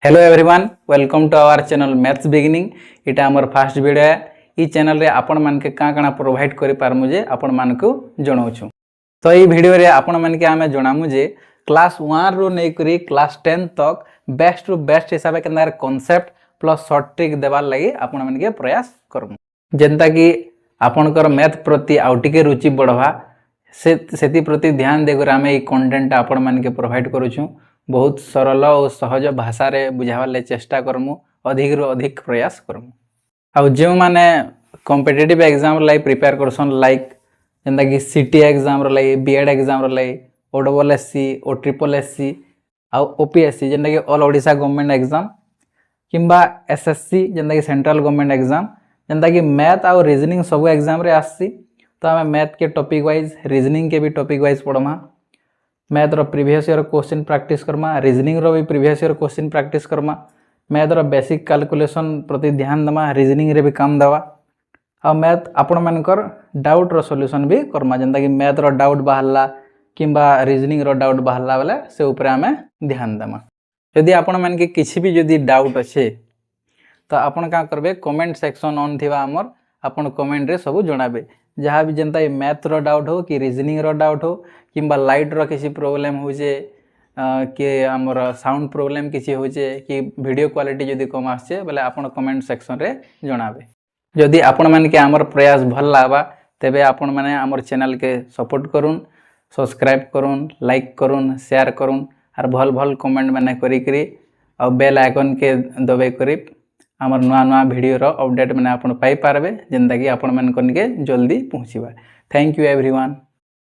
Hello everyone, welcome to our channel maths beginning. इटा हमर first video है। ई channel रे आपण मान के काଣା प्रोवाइड करि पारमु जे आपण मान को जणाउछु। तो ई वीडियो रे आपण मान के हमें जणामु जे क्लास 1 रो नै करी क्लास 10 तक बेस्ट टू बेस्ट हिसाब के अंदर कांसेप्ट प्लस शॉर्ट ट्रिक देबार लागि आपण मान के प्रयास करमु, जेंता कि आपनकर मैथ प्रति आउटिके रुचि बढ़वा सेति प्रति ध्यान देकर आम ये कंटेंट आपण मान के प्रोवाइड करूछु। बहुत सरल और सहज भाषा रे बुझावार ले चेष्टा करमु, अधिक रु अधिक प्रयास करमु। आ जो माने कॉम्पिटिटिव एग्जाम लाई प्रिपेयर करसन, लाइक जेंता कि सीटी एग्जाम लाई, बीएड एग्जाम लाई, ओडब्ल्यूएससी ओ ट्रिपल एससी आ ओपीएससी जेंता कि ऑल ओडिशा गवर्नमेंट एग्जाम किंबा एसएससी जेंता कि सेंट्रल गवर्नमेंट एग्जाम, जेंता कि मैथ और रीजनिंग सब एग्जाम रे आसी। तो आम मैथ के टॉपिक वाइज, रीजनिंग के भी टॉपिक वाइज पढ़मा। मैथ रो प्रीवियस ईयर क्वेश्चन प्रैक्टिस करमा, रीजनिंग रो भी प्रीवियस ईयर क्वेश्चन प्रैक्टिस करमा। मैथ रो बेसिक कैलकुलेशन प्रति ध्यान दमा, रीजनिंग रे भी काम दवा। आ मैथ आपण मानकर डाउट रो सॉल्यूशन भी करमा, जेंता कि मैथ रो डाउट बाहरला किंबा रीजनिंग रो डाउट बाहरला बेले से ऊपर आमे ध्यान दमा। यदि आपण मान के किछि भी यदि डाउट अच्छे तो आपण का करबे, कमेंट सेक्शन ऑन थिबा हमर आपण कमेंट रे सब जणाबे। जहाँ भी जेंता मैथ रो डाउट हो कि रीजनिंग रो डाउट हो किंबा लाइट रो किसी प्रॉब्लम हो जे कि हमर साउंड प्रॉब्लम किसी हो जे कि वीडियो क्वालिटी जदि कम आछे बेले आपण कमेंट सेक्शन रे जणाबे। जदि आपण मान के हमर प्रयास भल लावा तेबे आपण माने हमर चैनल के सपोर्ट करूँ, सब्सक्राइब करूँ, लाइक करूँ, शेयर करूँ और भल भल कमेंट माने करी करी और बेल आइकन के दबाई करी आमर नुआ नुआ वीडियो रो अपडेट मैंने आप पाई पारबे, जेंता कि आपण मन के जल्दी पहुँचवा। Thank you everyone.